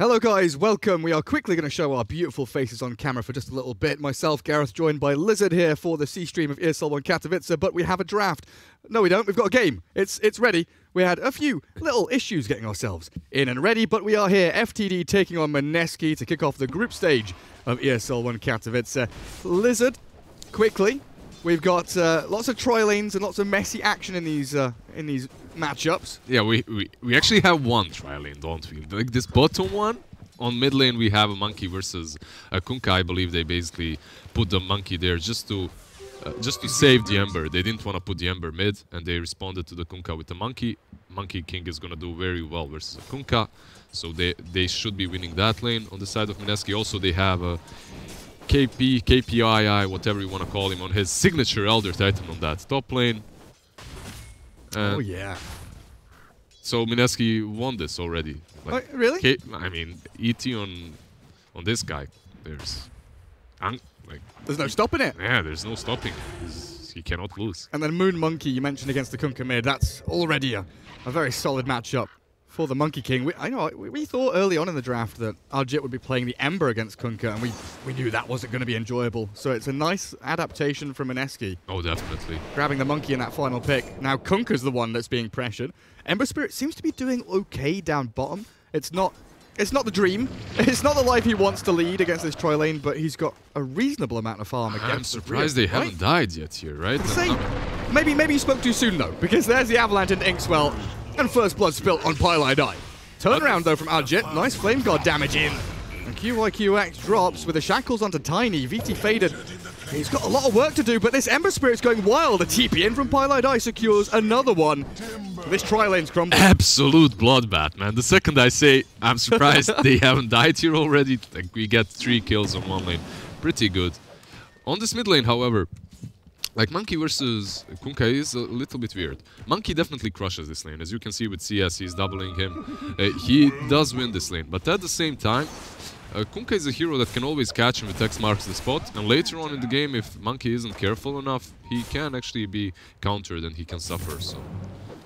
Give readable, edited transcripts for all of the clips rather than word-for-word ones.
Hello guys, welcome. We are quickly going to show our beautiful faces on camera for just a little bit. Myself, Gareth, joined by Lizard here for the C-stream of ESL One Katowice, but we have a draft. No, we don't. We've got a game. It's ready. We had a few little issues getting ourselves in and ready, but we are here. FTD taking on Mineski to kick off the group stage of ESL One Katowice. Lizard, quickly. We've got lots of Troy lanes and lots of messy action in these matchups. Yeah, we actually have one Troy lane, don't we? Like this bottom one, on mid lane we have a Monkey versus a Kunkka. I believe they basically put the Monkey there just to save the Ember. They didn't want to put the Ember mid, and they responded to the Kunkka with the Monkey. Monkey King is gonna do very well versus a Kunkka, so they should be winning that lane. On the side of Mineski, also they have a KP, KPII, whatever you want to call him, on his signature Elder Titan on that top lane. Oh yeah. So Mineski won this already. Like, really? I mean, ET on this guy. There's no stopping it. Yeah, there's no stopping. He cannot lose. And then Moon Monkey, you mentioned against the Kunkka mid. That's already a very solid matchup for the Monkey King. We thought early on in the draft that Arjit would be playing the Ember against Kunkka, and we knew that wasn't going to be enjoyable. So it's a nice adaptation from Mineski. Oh, definitely. Grabbing the Monkey in that final pick. Now Kunkka's the one that's being pressured. Ember Spirit seems to be doing okay down bottom. It's not the dream. It's not the life he wants to lead against this Troy lane, but he's got a reasonable amount of farm against. I'm surprised they haven't died yet here, right? Maybe you spoke too soon though, because there's the Avalanche and Inkswell. And first blood spilt on Pylai. Turnaround though from Arjit. Nice Flame Guard damage in. And QYQX drops with the shackles onto Tiny. VT faded. He's got a lot of work to do, but this Ember Spirit's going wild. A TP in from Pylai secures another one. This Troy lane's crumbling. Absolute bloodbath, man. The second I say, I'm surprised they haven't died here already. Like, we get 3 kills on one lane. Pretty good. On this mid lane, however, like Monkey versus Kunkka is a little bit weird. Monkey definitely crushes this lane. As you can see with CS, he's doubling him. He does win this lane. But at the same time, Kunkka is a hero that can always catch him with X marks the spot. And later on in the game, if Monkey isn't careful enough, he can actually be countered and he can suffer. So.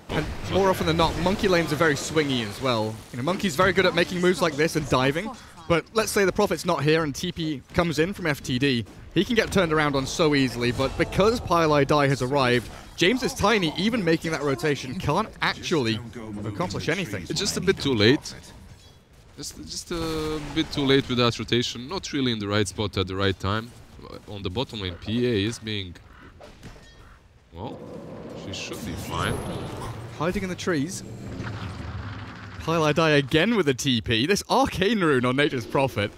And more often than not, Monkey lanes are very swingy as well. You know, Monkey's very good at making moves like this and diving. But let's say the Prophet's not here and TP comes in from FTD. He can get turned around on so easily, but because Pylai has arrived, James is Tiny, even making that rotation, can't actually accomplish anything. It's just a bit too late. Just a bit too late with that rotation. Not really in the right spot at the right time. On the bottom lane, PA is being... Well, she should be fine. Hiding in the trees. Pylai again with a TP. This Arcane Rune on Nature's Prophet.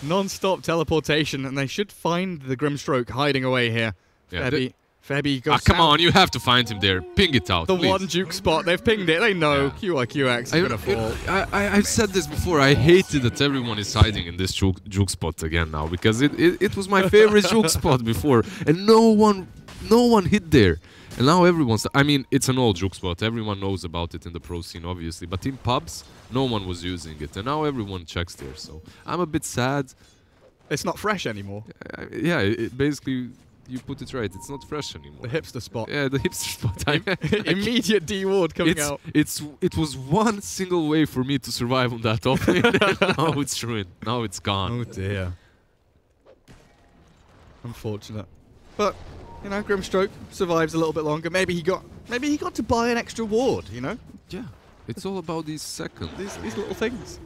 Non-stop teleportation, and they should find the Grimstroke hiding away here. Yeah, Febby goes come on, you have to find him there. Ping it out, The please. one juke spot, they've pinged it. They know QIQX is going to fall. I've said this before. I hated that everyone is hiding in this juke spot again now, because it was my favorite juke spot before, and no one hit there. And now everyone's... I mean, it's an old juke spot. Everyone knows about it in the pro scene, obviously. But in pubs, no one was using it. And now everyone checks there. So I'm a bit sad. It's not fresh anymore. Yeah, basically, you put it right. It's not fresh anymore. The hipster spot. Yeah, the hipster spot. Immediate D-ward coming out. It was one single way for me to survive on that top lane. Now it's ruined. Now it's gone. Oh, dear. Unfortunate. But... You know, Grimstroke survives a little bit longer. Maybe he got to buy an extra ward, you know? Yeah. It's all about these seconds. These little things.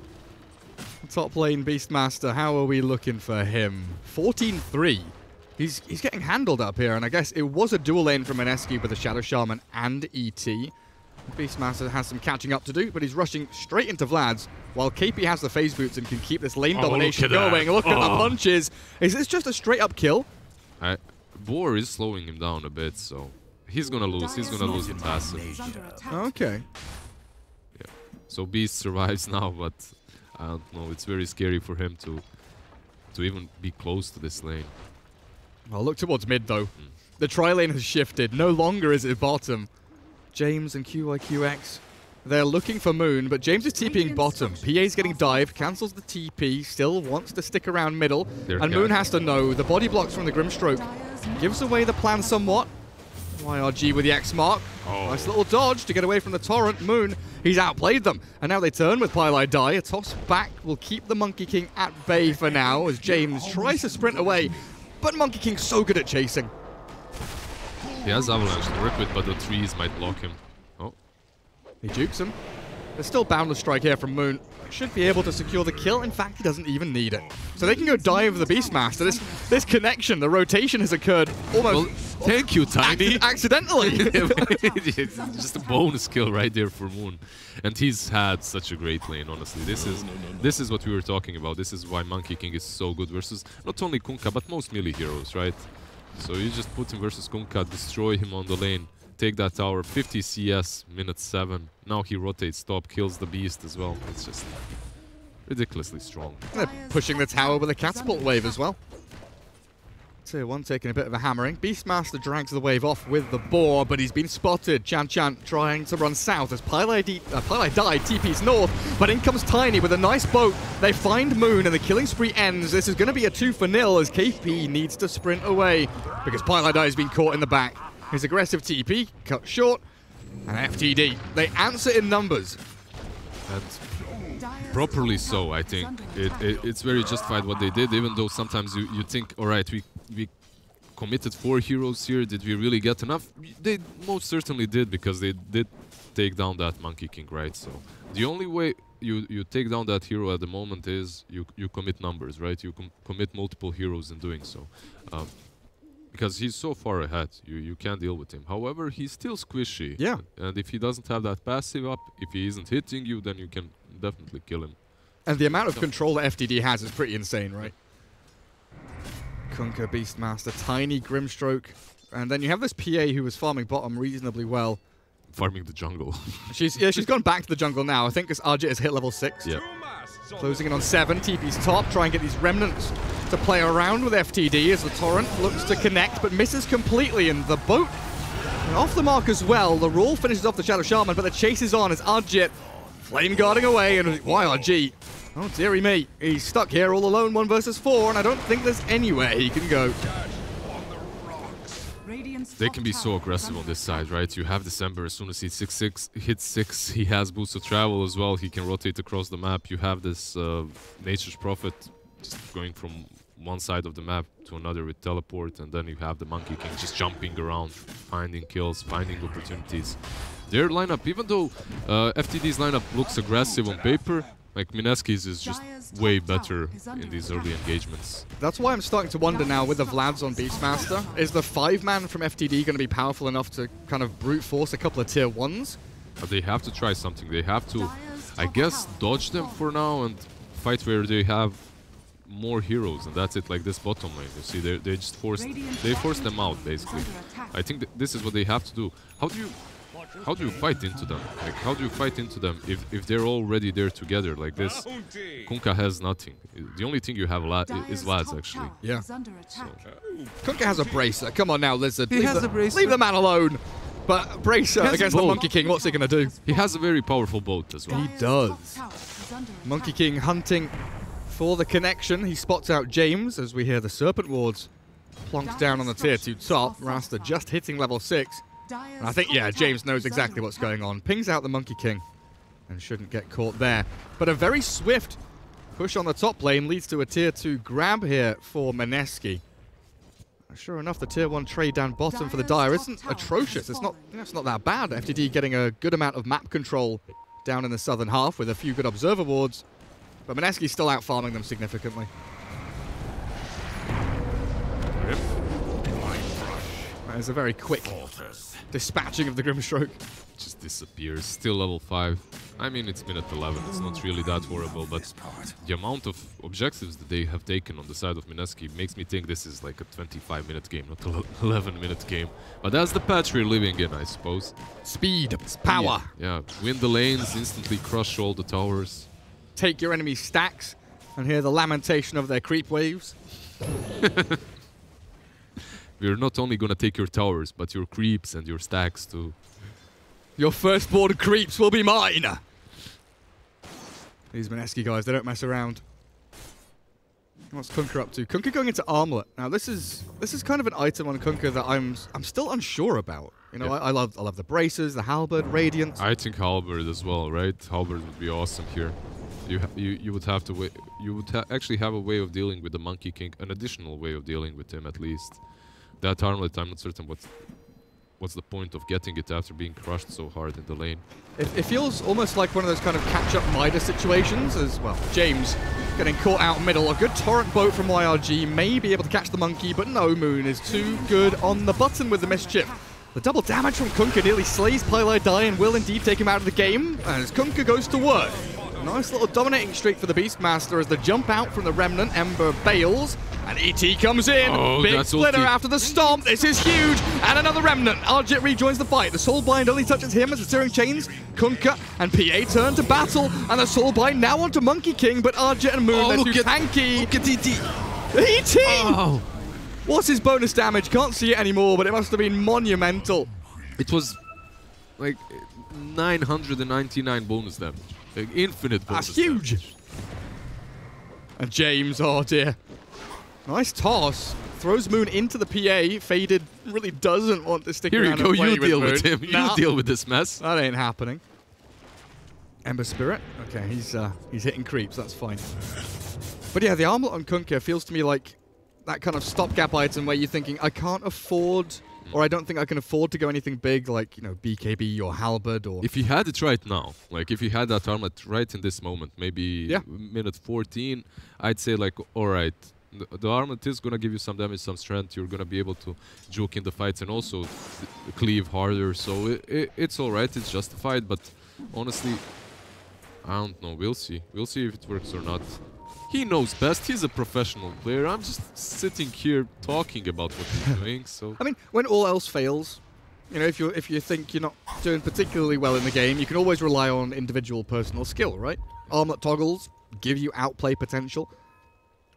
Top lane Beastmaster, how are we looking for him? 14-3. He's getting handled up here, and I guess it was a dual lane from Mineski with a Shadow Shaman and ET. Beastmaster has some catching up to do, but he's rushing straight into Vlad's, while KP has the phase boots and can keep this lane domination going. Look at the punches. Is this just a straight up kill? Boar is slowing him down a bit, so he's gonna lose. He's gonna lose the passive. Okay. Yeah. So Beast survives now, but I don't know. It's very scary for him to even be close to this lane. Well, look towards mid though. The tri lane has shifted. No longer is it bottom. James and QIQX. They're looking for Moon, but James is TPing bottom. PA's getting dived, cancels the TP, still wants to stick around middle. And Moon has to know the body blocks from the Grimstroke gives away the plan somewhat. YRG with the X mark. Nice little dodge to get away from the Torrent. Moon, he's outplayed them. And now they turn with Pylai Die. A toss back will keep the Monkey King at bay for now as James tries to sprint away. But Monkey King's so good at chasing. He has Avalanche to work with, but the trees might block him. Oh. He jukes him. There's still Boundless Strike here from Moon. Should be able to secure the kill. In fact, he doesn't even need it. So they can go dive the Beastmaster. This connection, the rotation has occurred almost... Well, thank you, Tiny. Accidentally. It's just a bonus kill right there for Moon. And he's had such a great lane, honestly. This is what we were talking about. This is why Monkey King is so good versus not only Kunkka, but most melee heroes, right? So you just put him versus Kunkka, destroy him on the lane, take that tower, 50 CS, minute 7. Now he rotates top, kills the beast as well. It's just ridiculously strong. They're pushing the tower with a catapult wave as well. Tier 1 taking a bit of a hammering. Beastmaster drags the wave off with the boar, but he's been spotted. Chan trying to run south as Pylai Die TP's north, but in comes Tiny with a nice boat. They find Moon and the killing spree ends. This is going to be a 2-0 as KP needs to sprint away because Pylai Die has been caught in the back. His aggressive TP cut short, and FTD. They answer in numbers. And properly so, I think. It's very justified what they did, even though sometimes you think, all right, we committed 4 heroes here. Did we really get enough? They most certainly did, because they did take down that Monkey King, right? So the only way you take down that hero at the moment is you commit numbers, right? You commit multiple heroes in doing so. Because he's so far ahead, you can't deal with him. However, he's still squishy. Yeah. And if he doesn't have that passive up, if he isn't hitting you, then you can definitely kill him. And the amount of control that FTD has is pretty insane, right? Kunkka, Beastmaster, Tiny, Grimstroke. And then you have this PA who was farming bottom reasonably well. Farming the jungle. She's gone back to the jungle now. I think this Arjit has hit level 6. Yep. Closing in on 7. TP's top, try and get these remnants to play around with FTD as the Torrent looks to connect, but misses completely, and the boat off the mark as well. The roll finishes off the Shadow Shaman, but the chase is on as Arjit flame guarding away, and YRG, oh dearie me, he's stuck here all alone 1 versus 4, and I don't think there's anywhere he can go. They can be so aggressive on this side, right? You have December, as soon as he hits 6, he has boost of travel as well. He can rotate across the map. You have this Nature's Prophet just going from one side of the map to another with teleport, and then you have the Monkey King just jumping around, finding kills, finding opportunities. Their lineup, even though FTD's lineup looks aggressive on paper, like Mineski's is just way better in these early engagements. That's why I'm starting to wonder now with the Vlads on Beastmaster, is the 5-man from FTD going to be powerful enough to kind of brute force a couple of tier 1s? But they have to try something. They have to, I guess, dodge them for now and fight where they have more heroes, and that's it. Like this bottom lane, you see, they just force them out basically. I think this is what they have to do. How do you fight into them? Like, how do you fight into them if they're already there together like this? Kunkka has nothing. The only thing you have is Lads, actually. Yeah. So. Kunkka has a bracer. Come on now, Lizard. He has a bracer. Leave the man alone. But bracer against the Monkey King, what's he going to do? He has a very powerful boat as well. He does. Monkey King hunting for the connection. He spots out James as we hear the Serpent Wards plonked down on the tier 2 top. Rasta just hitting level 6. And I think, yeah, James knows exactly what's going on. Pings out the Monkey King and shouldn't get caught there. But a very swift push on the top lane leads to a tier 2 grab here for Mineski. Sure enough, the tier 1 trade down bottom for the Dire isn't atrocious. It's not that bad. FTD getting a good amount of map control down in the southern half with a few good observer wards. But Mineski's still out farming them significantly. That is a very quick dispatching of the Grimstroke. Just disappears. Still level 5. I mean, it's minute 11. It's not really that horrible, but the amount of objectives that they have taken on the side of Mineski makes me think this is like a 25-minute game, not an 11-minute game. But that's the patch we're living in, I suppose. Speed, power. Yeah, win the lanes, instantly crush all the towers. Take your enemy's stacks and hear the lamentation of their creep waves. We're not only gonna take your towers, but your creeps and your stacks too. Your firstborn creeps will be mine! These Mineski guys, they don't mess around. What's Kunkka up to? Kunkka going into Armlet. Now this is kind of an item on Kunkka that I'm still unsure about. You know, I love the braces, the halberd, radiance. I think halberd as well, right? Halberd would be awesome here. You would have to actually have a way of dealing with the Monkey King, an additional way of dealing with him at least. That armlet, I'm not certain what's the point of getting it after being crushed so hard in the lane. It feels almost like one of those kind of catch-up Midas situations as, well, James getting caught out middle. A good torrent boat from YRG may be able to catch the monkey, but no, Moon is too good on the button with the mischief. The double damage from Kunkka nearly slays Pylai and will indeed take him out of the game as Kunkka goes to work. Nice little dominating streak for the Beastmaster as the jump out from the Remnant. Ember bails, and ET comes in. Oh, big splitter after the stomp. This is huge. And another Remnant. Arjit rejoins the fight. The Soulbind only touches him as the Searing Chains. Kunkka and PA turn to battle, and the Soulbind now onto Monkey King, but Arjit and Moon, they're too tanky. Look at ET. ET! Oh. What's his bonus damage? Can't see it anymore, but it must have been monumental. It was like 999 bonus damage. Like infinite bonus. That's huge. Damage. And James, oh dear. Nice toss. Throws Moon into the PA. Faded really doesn't want to stick around. Here you go, you deal with with him. Nah, You deal with this mess. that ain't happening. Ember Spirit. Okay, he's hitting creeps, that's fine. But yeah, the armlet on Kunkka feels to me like that kind of stopgap item where you're thinking, I can't afford, or I don't think I can afford to go anything big like, you know, BKB or Halberd or... If he had it right now, like if he had that armlet right in this moment, maybe minute 14, I'd say like, alright, the armlet is gonna give you some damage, some strength, you're gonna be able to juke in the fights and also cleave harder, so it's alright, it's justified, but honestly, I don't know, we'll see. We'll see if it works or not. He knows best. He's a professional player. I'm just sitting here talking about what he's doing. So I mean, when all else fails, you know, if you think you're not doing particularly well in the game, you can always rely on individual personal skill, right? Armlet toggles give you outplay potential.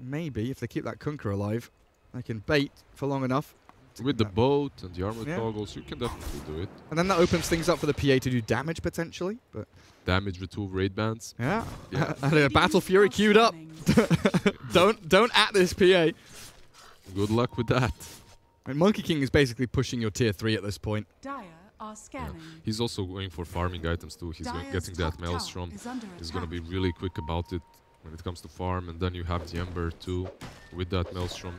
Maybe if they keep that Kunkka alive, they can bait for long enough. with the boat and the armor toggles, you can definitely do it. And then that opens things up for the PA to do damage potentially, but damage with 2 raid bands. Yeah. And a Battle Fury queued up. don't at this PA. Good luck with that. And Monkey King is basically pushing your tier 3 at this point. Dire are scanning. Yeah. He's also going for farming items too. He's getting that Maelstrom. He's going to be really quick about it when it comes to farm. And then you have the Ember too with that Maelstrom.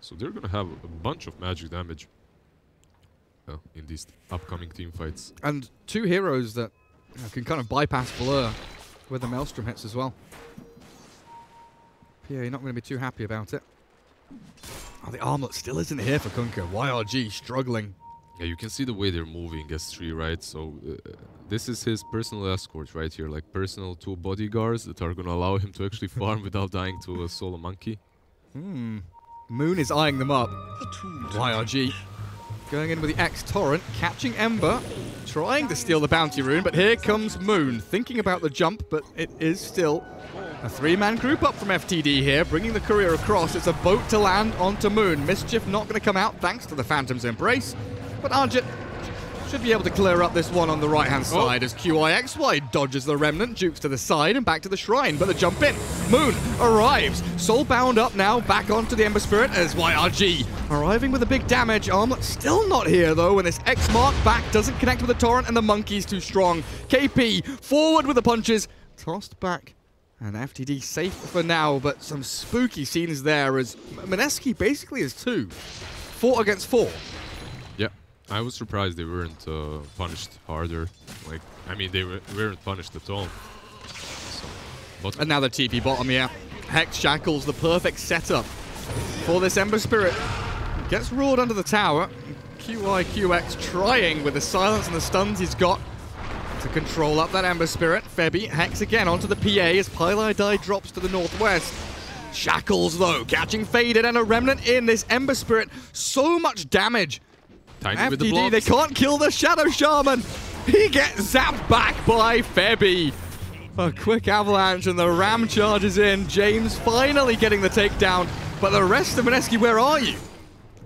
So they're going to have a bunch of magic damage in these upcoming team fights. And 2 heroes that can kind of bypass Blur with the Maelstrom hits as well. PA not going to be too happy about it. Oh, the armlet still isn't here for Kunkka. YRG struggling. Yeah, you can see the way they're moving S3, right? So this is his personal escort right here, like personal 2 bodyguards that are going to allow him to actually farm without dying to a solo monkey. Moon is eyeing them up. YRG going in with the X Torrent, catching Ember, trying to steal the bounty rune, but here comes Moon, thinking about the jump, but it is still a 3-man group up from FTD here, bringing the courier across. It's a boat to land onto Moon. Mischief not going to come out thanks to the Phantom's Embrace, but Arjit should be able to clear up this one on the right-hand side as QIXY dodges the Remnant, jukes to the side and back to the Shrine, but the jump in. Moon arrives, soulbound up now, back onto the Ember Spirit as YRG arriving with a big damage. Armlet still not here though, when this X mark back doesn't connect with the Torrent and the Monkey's too strong. KP forward with the punches, tossed back. And FTD safe for now, but some spooky scenes there as Mineski basically is 2. 4 against 4. Yeah, I was surprised they weren't punished harder. Like, I mean, they weren't punished at all. So, and now the TP bottom, yeah. Hex Shackles, the perfect setup for this Ember Spirit. Gets roared under the tower. QIQX trying with the silence and the stuns he's got to control up that Ember Spirit. Febby, Hex again onto the PA as Pylai drops to the northwest. Shackles, though, catching Faded and a Remnant in this Ember Spirit. So much damage. Tiny FTD, with the blocks. they can't kill the Shadow Shaman. He gets zapped back by Febby. A quick avalanche and the Ram charges in. James finally getting the takedown. But the rest of Mineski, where are you?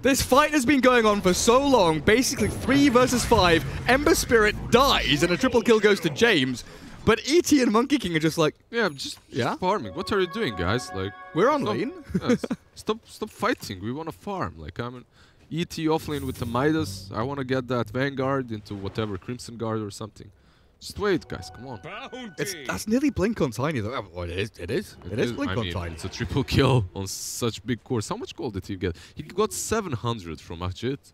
This fight has been going on for so long, basically 3 versus 5. Ember Spirit dies and a triple kill goes to James. But ET and Monkey King are just like, Yeah, just farming. What are you doing, guys? Like, we're on stop- lane. stop fighting. We want to farm. Like, I'm an ET offlane with the Midas. I want to get that Vanguard into whatever Crimson Guard or something. Just wait, guys. Come on. That's nearly Blink on Tiny though. Well, it is Blink I on mean, Tiny. it's a triple kill on such big course. How much gold did he get? He got 700 from Ajit.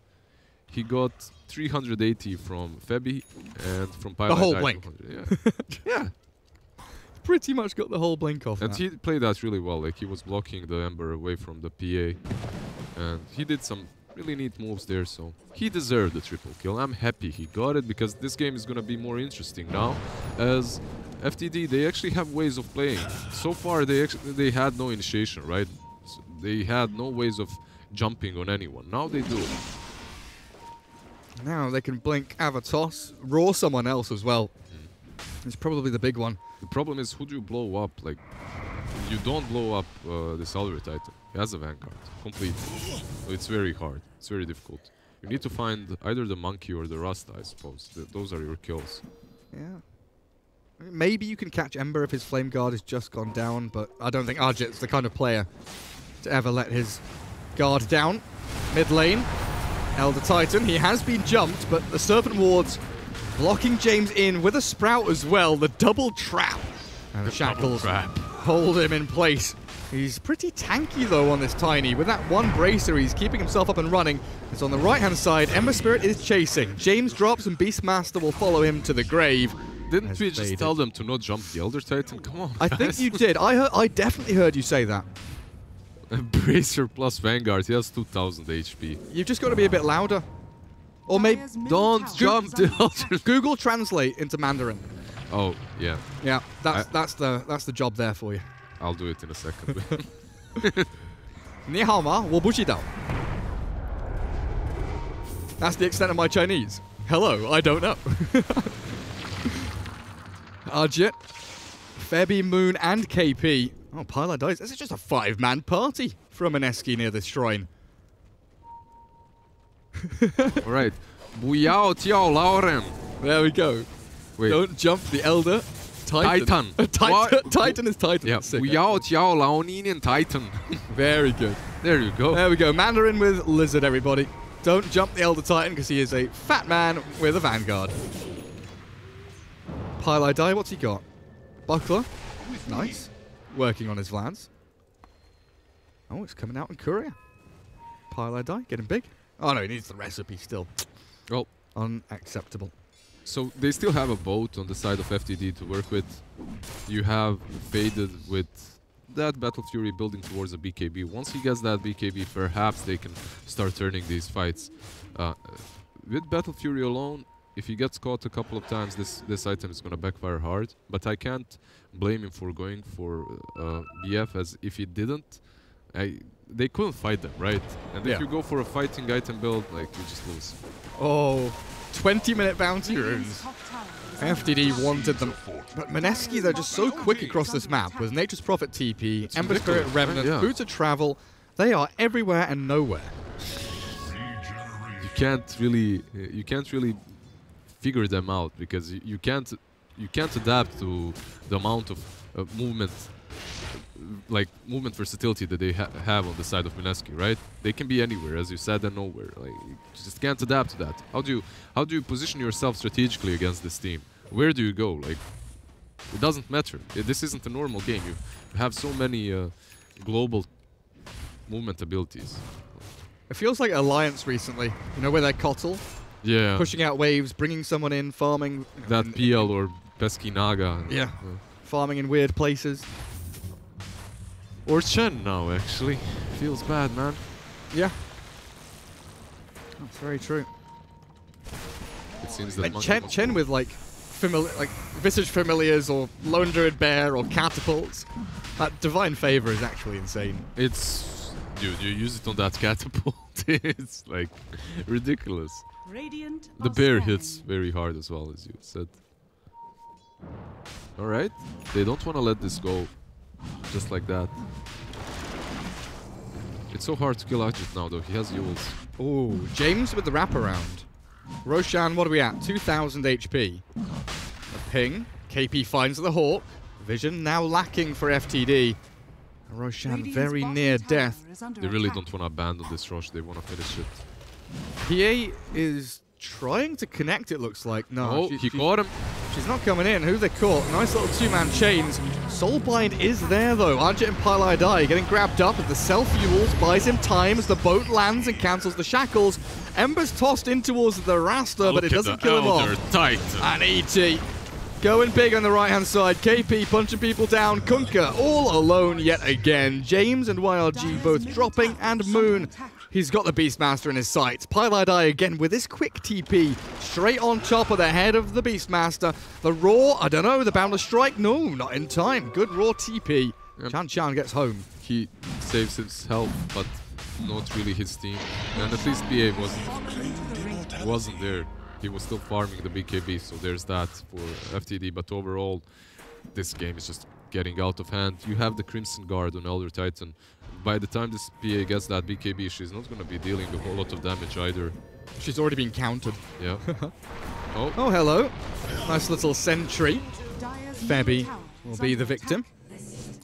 He got 380 from Febi and from Pilot. The whole Blink. Yeah. Yeah. Pretty much got the whole Blink off. And that. he played that really well. Like, he was blocking the Ember away from the PA. And he did some really neat moves there, so he deserved the triple kill. I'm happy he got it, because this game is gonna be more interesting now, as FTD, they actually have ways of playing. So far, they had no initiation, right? So they had no ways of jumping on anyone. Now they do. Now they can Blink, have a toss, roar someone else as well. It's probably the big one. The problem is, who do you blow up? Like, you don't blow up this Alvary Titan. He has a Vanguard, completely. So it's very hard. It's very difficult. You need to find either the Monkey or the Rasta, I suppose. Those are your kills. Yeah. Maybe you can catch Ember if his Flame Guard has just gone down, but I don't think Ajit's the kind of player to ever let his guard down. Mid lane, Elder Titan. He has been jumped, but the Serpent Wards blocking James in with a Sprout as well. The double trap. And the Shackles hold him in place. He's pretty tanky though on this Tiny. With that one bracer, he's keeping himself up and running. It's on the right-hand side. Ember Spirit is chasing. James drops and Beastmaster will follow him to the grave. Didn't we just tell them to not jump the Elder Titan? Come on, I think you did. I definitely heard you say that. Bracer plus Vanguard, he has 2000 HP. You've just got to be a bit louder. Or maybe Don't jump the Elder. Google Translate into Mandarin. Oh, yeah. Yeah, that's the job there for you. I'll do it in a second. 你好吗？我不知道. That's the extent of my Chinese. Hello, I don't know. Ajit, Febi, Moon, and KP. Oh, Pilot dies. This is just a 5-man party from Mineski near this shrine. Alright. Buyao Tiao Lauren. There we go. Wait. Don't jump the Elder. Titan. Titan is Titan. Yeah. Buyao Tiao Laoninian Titan. Very good. There you go. There we go. Mandarin with Lizard, everybody. Don't jump the Elder Titan because he is a fat man with a Vanguard. Pile Die, what's he got? Buckler. Nice. Working on his Vlads. Oh, it's coming out in Courier. Pile Die, getting big. Oh no, he needs the recipe still. Well, unacceptable. So they still have a boat on the side of FTD to work with. You have Faded with that Battle Fury building towards a BKB. Once he gets that BKB, perhaps they can start turning these fights. With Battle Fury alone, if he gets caught a couple of times, this item is going to backfire hard. But I can't blame him for going for BF, as if he didn't, they couldn't fight them, right? And if you go for a fighting item build, like, you just lose. Oh, 20-minute bounty runes. FTD wanted them. But Mineski, they're just so quick across this map with Nature's Prophet TP, Ember Spirit Revenant, Boots of Travel. They are everywhere and nowhere. You can't really figure them out, because you can't adapt to the amount of movement, like movement versatility that they have on the side of Mineski, right? They can be anywhere, as you said, and nowhere. Like, you just can't adapt to that. How do you position yourself strategically against this team? Where do you go? Like, it doesn't matter. This isn't a normal game. You have so many global movement abilities. It feels like Alliance recently, you know, where they're Kotl. Yeah. Pushing out waves, bringing someone in, farming. That PL or Pesky Naga. Yeah. Farming in weird places. Or Chen now, actually. Feels bad, man. Yeah. That's very true. It seems that Chen with like Visage Familiars or Lone Druid Bear or Catapults. That Divine Favor is actually insane. It's... Dude, you use it on that catapult. It's like ridiculous. The bear hits very hard as well, as you said. Alright. They don't want to let this go. Just like that. It's so hard to kill Ajit now, though. He has Yules. Ooh, James with the wraparound. Roshan, what are we at? 2000 HP. A ping. KP finds the Hawk. Vision now lacking for FTD. Roshan very near death. They really don't want to abandon this rush. They want to finish it. PA is trying to connect, it looks like. No, Oh, he caught him. She's not coming in. Who they caught? Nice little two-man chains. Soulbind is there, though. Arjit and Pylai getting grabbed up as the self-fuels buys him time as the boat lands and cancels the shackles. Ember's tossed in towards the Rasta, but it doesn't kill him off. Titan. And ET going big on the right-hand side. KP punching people down. Kunkka all alone yet again. James and YRG both dropping, and Moon. He's got the Beastmaster in his sights. Pylai again with his quick TP. Straight on top of the head of the Beastmaster. The Raw, I don't know, the Boundless Strike? No, not in time. Good Raw TP. Yep. Chan gets home. He saves his health, but not really his team. And at least BA wasn't there. He was still farming the BKB, so there's that for FTD. But overall, this game is just getting out of hand. You have the Crimson Guard on Elder Titan. By the time this PA gets that BKB, she's not going to be dealing a whole lot of damage either. She's already been countered. Yeah. Oh, hello. Nice little sentry. Febby will be the victim.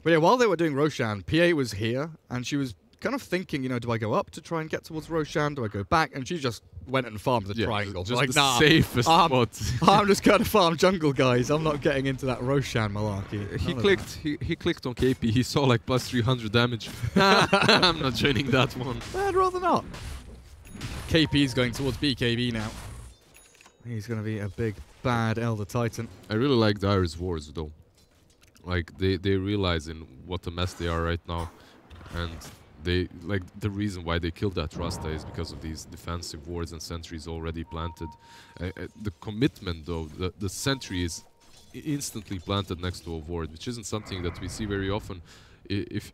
But yeah, while they were doing Roshan, PA was here, and she was kind of thinking, you know, do I go up to try and get towards Roshan? Do I go back? And she just went and farmed the triangle. Just like, the nah, safest spot. I'm just going to farm jungle, guys. I'm not getting into that Roshan malarkey. He clicked on KP. He saw like plus 300 damage. I'm not joining that one. I'd rather not. KP is going towards BKB now. He's going to be a big, bad Elder Titan. I really like Dire's wards, though. Like, they realizing what a mess they are right now. And they, like, the reason why they killed that Rasta is because of these defensive wards and sentries already planted. The commitment, though, the sentry is instantly planted next to a ward, which isn't something that we see very often if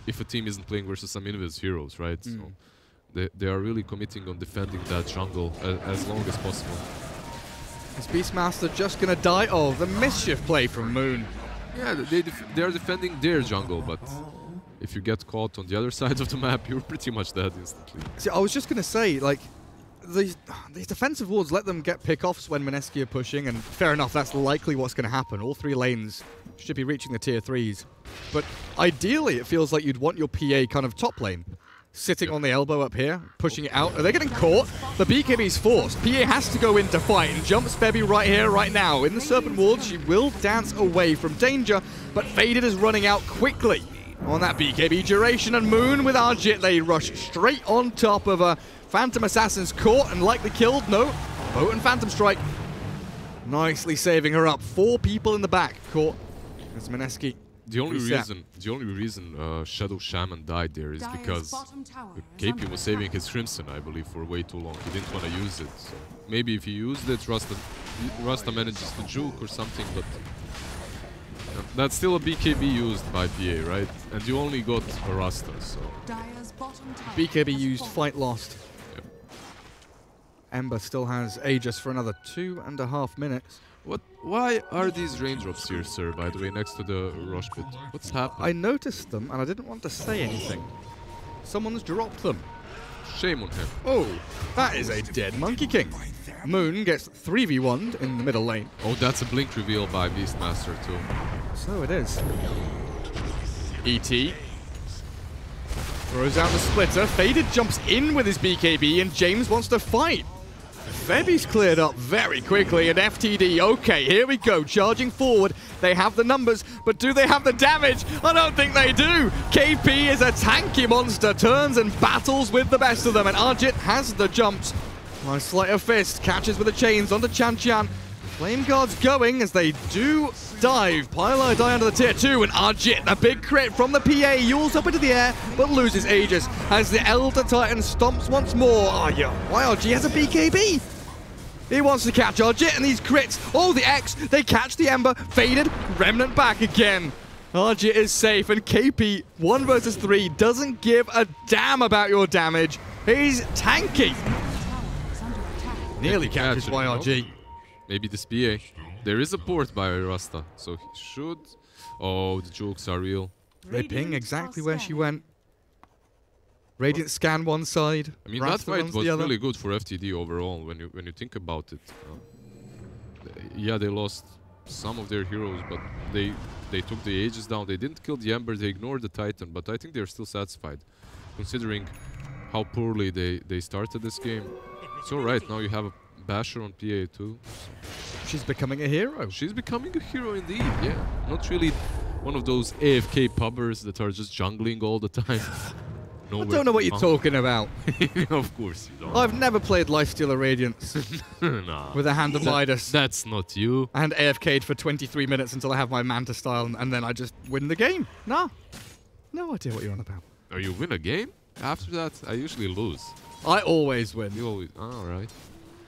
a team isn't playing versus some Invis heroes, right? So they are really committing on defending that jungle as long as possible. Is Beastmaster just going to die? Oh, the mischief play from Moon. Yeah, they are defending their jungle, but if you get caught on the other side of the map, you're pretty much dead instantly. See, I was just going to say, like, these defensive wards let them get pick-offs when Mineski are pushing, and fair enough, that's likely what's going to happen. All three lanes should be reaching the tier 3s. But ideally, it feels like you'd want your PA kind of top lane, sitting on the elbow up here, pushing it out. Are they getting caught? The BKB's forced. PA has to go in to fight, and jumps Febby right here, right now. In the Serpent Ward, she will dance away from danger, but Faded is running out quickly on that BKB duration, and Moon with Arjit, they rush straight on top of a Phantom Assassin's caught and likely killed. No, Boat and Phantom Strike. Nicely saving her up. 4 people in the back caught as Mineski. The only reason Shadow Shaman died there is because KP was saving his Crimson, I believe, for way too long. He didn't want to use it. So maybe if he used it, Rasta manages to juke or something, but that's still a BKB used by PA, right? And you only got a Rasta, so... BKB used, fight lost. Yep. Ember still has Aegis for another 2.5 minutes. Why are these raindrops here, sir, by the way, next to the Rosh pit? What's happening? I noticed them, and I didn't want to say anything. Someone's dropped them. Shame on him. Oh, that is a dead Monkey King. Moon gets 3v1'd in the middle lane. Oh, that's a blink reveal by Beastmaster, too. So it is. ET throws out the splitter. Faded jumps in with his BKB, and James wants to fight. Febby's cleared up very quickly, and FTD, okay, here we go, charging forward. They have the numbers, but do they have the damage? I don't think they do. KP is a tanky monster, turns and battles with the best of them, and Arjit has the jumps. Nice sleight of fist, catches with the chains onto Chan. Flame Guard's going as they do dive. Pylai die under the tier 2, and Arjit, a big crit from the PA, yules up into the air, but loses Aegis as the Elder Titan stomps once more. Oh yeah, YRG has a BKB. He wants to catch Arjit, and these crits. Oh, the X, they catch the Ember, Faded, Remnant back again. Arjit is safe, and KP, 1 versus 3, doesn't give a damn about your damage. He's tanky. Nearly catches YRG. Maybe this PA. There is a port by Rasta, so he should... Oh, the jokes are real. They ping exactly where she went. Radiant scan one side. I mean, that fight was really good for FTD overall when you think about it. Yeah, they lost some of their heroes, but they took the Aegis down. They didn't kill the Ember, they ignored the Titan, but I think they're still satisfied, considering how poorly they started this game. It's alright, now you have a Basher on PA too. She's becoming a hero. She's becoming a hero indeed, yeah. Not really one of those AFK pubbers that are just jungling all the time. I don't know what you're talking about. Of course you don't. I've never played Lifestealer Radiance Nah. with a Hand of Midas. That's not you. And AFK'd for 23 minutes until I have my Manta style, and then I just win the game. Nah. No idea what you're on about. Or you win a game? After that, I usually lose. I always win. You always... alright.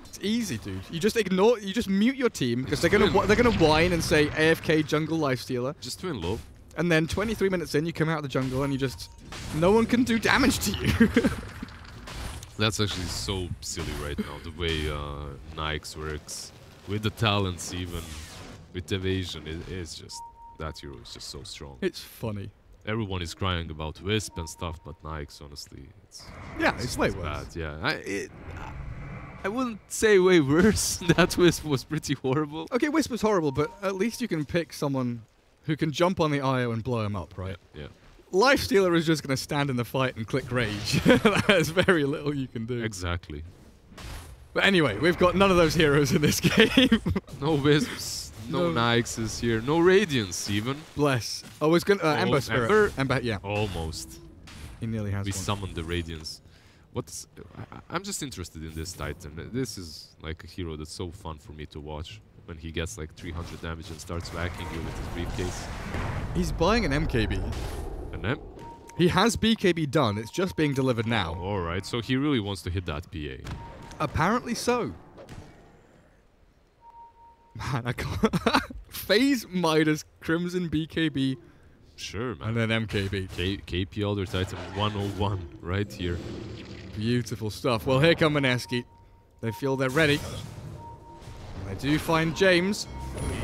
It's easy, dude. You just ignore, you just mute your team because they're gonna whine and say AFK jungle lifestealer. Just twin low. And then 23 minutes in, you come out of the jungle and you just, no one can do damage to you. That's actually so silly right now, the way Nyx works. With the talents even, with evasion, it is just, that hero is just so strong. It's funny. Everyone is crying about Wisp and stuff, but Nyx, honestly, it's way worse. Bad, yeah. I wouldn't say way worse. That Wisp was pretty horrible. Okay, Wisp was horrible, but at least you can pick someone who can jump on the IO and blow him up, right? Yeah. Lifestealer is just going to stand in the fight and click rage. There's very little you can do. Exactly. But anyway, we've got none of those heroes in this game. No Wisps, no Nyxes here, no Radiance even. Bless. Oh, it's going to... Ember Spirit. Ember, yeah. Almost. He nearly has We one. summoned the Radiance. I'm just interested in this Titan. This is like a hero that's so fun for me to watch. When he gets like 300 damage and starts whacking you with his briefcase. He's buying an MKB. An M? He has BKB done, it's just being delivered now. Oh, alright, so he really wants to hit that PA. Apparently so. Man, I can't... FaZe, Midas, Crimson, BKB. Sure, man. And then MKB. KP Elder Titan 101 right here. Beautiful stuff. Well, here come Mineski. They feel they're ready. They do find James.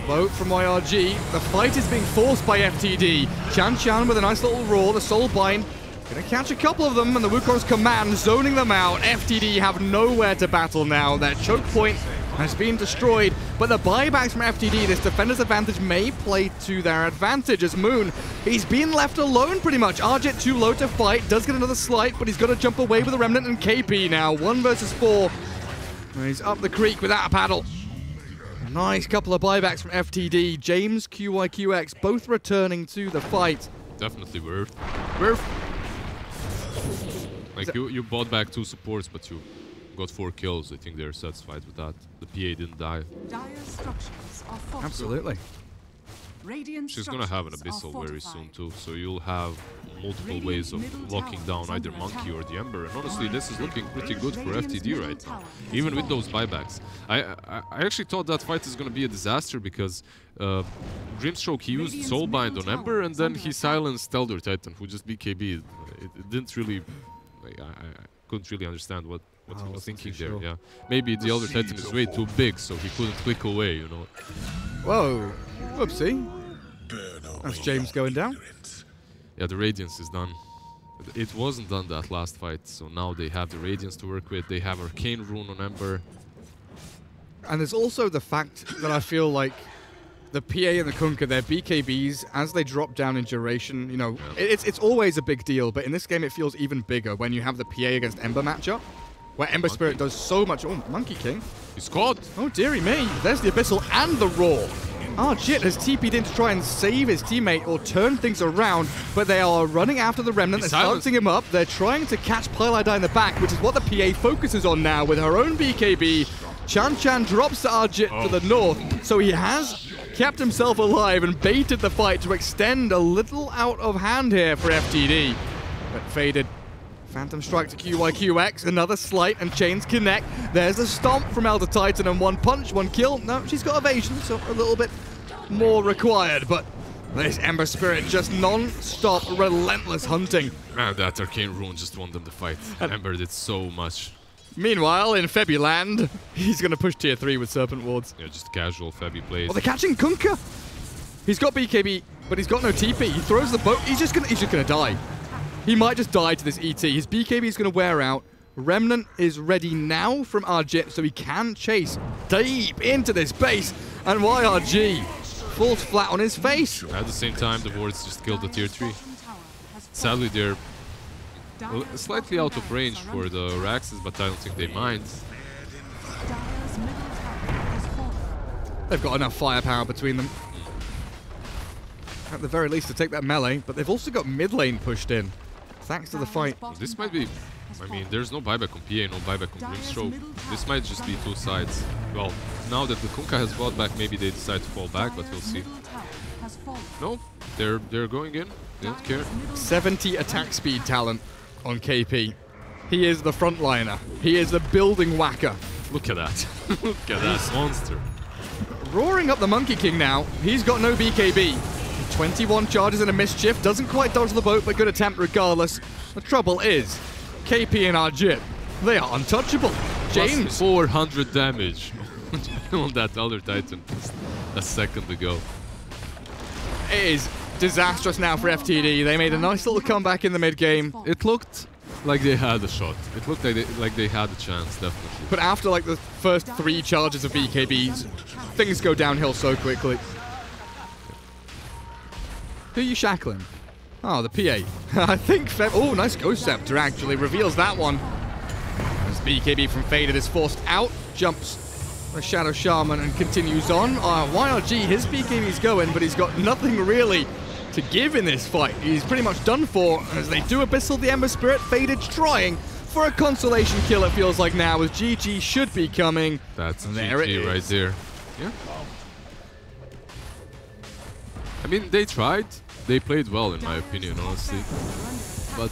Vote from YRG. The fight is being forced by FTD. Chan with a nice little roar. The Soul Bind. Gonna catch a couple of them, and the Wukong's command zoning them out. FTD have nowhere to battle now. Their choke point has been destroyed, but the buybacks from FTD, this defender's advantage may play to their advantage as Moon, he's been left alone pretty much. Arjit too low to fight, does get another slight, but he's got to jump away with a Remnant and KP now. 1 versus 4. And he's up the creek without a paddle. Nice couple of buybacks from FTD. James, QYQX, both returning to the fight. Definitely worth. Worth. Like, you bought back 2 supports, but you got 4 kills. I think they're satisfied with that. The PA didn't die. Dire structures are fortified. Absolutely. Radiant She's gonna have an Abyssal very soon too, so you'll have multiple ways of locking down either Monkey or the Ember. And honestly, this is looking pretty good for FTD right now, even with those buybacks. I actually thought that fight is gonna be a disaster because Grimstroke, he used Soulbind on Ember and then he silenced Elder Titan, who just BKB'd. It didn't really... Like, I couldn't really understand what he was thinking there. Yeah, maybe the Elder Titan is way too big, so he couldn't click away, you know. Whoa. Whoopsie. That's James going down. Yeah, the Radiance is done. It wasn't done that last fight, so now they have the Radiance to work with. They have Arcane Rune on Ember. And there's also the fact that I feel like the PA and the Kunkka, their BKBs, as they drop down in duration, you know, it's always a big deal, but in this game it feels even bigger when you have the PA against Ember matchup, where Ember Spirit does so much. Oh, Monkey King. He's caught. Oh, dearie me. There's the Abyssal and the Roar. Arjit has TP'd in to try and save his teammate or turn things around, but they are running after the Remnant. They're silencing him up. They're trying to catch Pylida in the back, which is what the PA focuses on now with her own BKB. Chan drops to Arjit to the north, so he has kept himself alive and baited the fight to extend a little out of hand here for FTD. But faded. Phantom Strike to QYQX, another slight, and chains connect. There's a stomp from Elder Titan, and 1 punch, 1 kill. No, she's got evasion, so a little bit more required, but this Ember Spirit just non-stop, relentless hunting. Man, that Arcane Rune just won them the fight. Ember did so much. Meanwhile, in Febuland, he's going to push tier 3 with Serpent Wards. Yeah, just casual Febi plays. Oh, they're catching Kunkka! He's got BKB, but he's got no TP. He throws the boat. He's just gonna die. He might just die to this ET. His BKB is going to wear out. Remnant is ready now from Arjit, so he can chase deep into this base. And YRG falls flat on his face. At the same time, the wards just killed the tier 3. Sadly, they're slightly out of range for the Raxes, but I don't think they mind. They've got enough firepower between them. At the very least to take that melee, but they've also got mid lane pushed in. Thanks to the fight. This might be... I mean, there's no buyback on PA, no buyback on Grimstroke. This might just be two sides. Well, now that the Kunkka has bought back, maybe they decide to fall back, but we'll see. No, they're going in. They don't care. 70 attack speed talent on KP. He is the frontliner. He is the building whacker. Look at that. Look at that monster. Roaring up the Monkey King now. He's got no BKB. 21 charges and a mischief. Doesn't quite dodge the boat, but good attempt regardless. The trouble is, KP and Arjit, they are untouchable. James. Plus 400 damage on that other Titan just a second ago. It is disastrous now for FTD. They made a nice little comeback in the mid-game. It looked like they had a shot. It looked like they had a chance, definitely. But after like the first 3 charges of BKBs, things go downhill so quickly. Who are you shackling? Oh, the PA. I think oh, nice Ghost Scepter actually reveals that one. As BKB from Faded is forced out, jumps a Shadow Shaman and continues on. YRG, his BKB's going, but he's got nothing really to give in this fight. He's pretty much done for as they do Abyssal the Ember Spirit. Faded's trying for a consolation kill, it feels like now, as GG should be coming. That's there GG right there. Yeah. I mean, they tried. They played well, in my opinion, honestly. But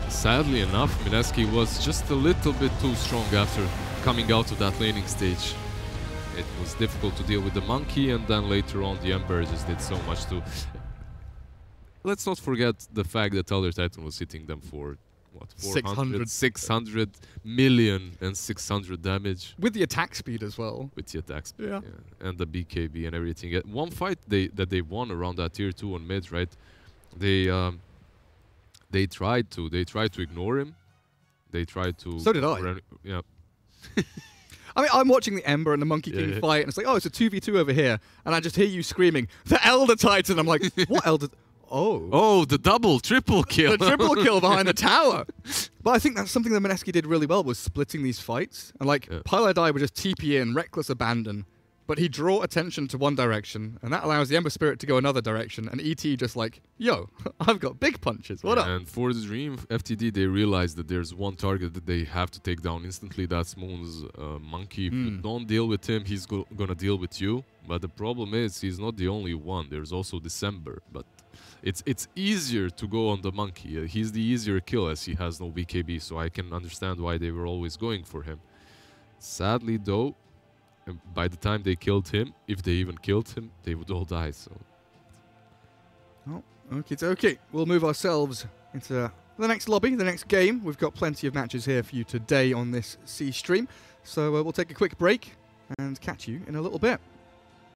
sadly enough, Mineski was just a little bit too strong after coming out of that laning stage. It was difficult to deal with the Monkey, and then later on the Ember just did so much too. Let's not forget the fact that Elder Titan was hitting them for, what, 600 million and 600 damage. With the attack speed as well. With the attack speed, yeah. And the BKB and everything. At one fight that they won around that tier 2 on mid, right? They tried to ignore him. They tried to... So did I. Yeah. I mean, I'm watching the Ember and the Monkey King fight, and it's like, oh, it's a 2v2 over here. And I just hear you screaming, the Elder Titan! I'm like, what Elder... Oh. Oh, the triple kill. The triple kill behind the tower. But I think that's something that Mineski did really well, was splitting these fights. And like, Piladai would just TP in, reckless abandon. But he'd draw attention to one direction, and that allows the Ember Spirit to go another direction. And ET just like, yo, I've got big punches. What up? And for the Dream, FTD, they realized that there's one target that they have to take down instantly. That's Moon's Monkey. If you don't deal with him, he's gonna deal with you. But the problem is, he's not the only one. There's also December. But it's easier to go on the Monkey. He's the easier kill as he has no BKB, so I can understand why they were always going for him. Sadly, though, by the time they killed him, if they even killed him, they would all die, so... Oh, okay. We'll move ourselves into the next lobby, the next game. We've got plenty of matches here for you today on this C stream. So we'll take a quick break and catch you in a little bit.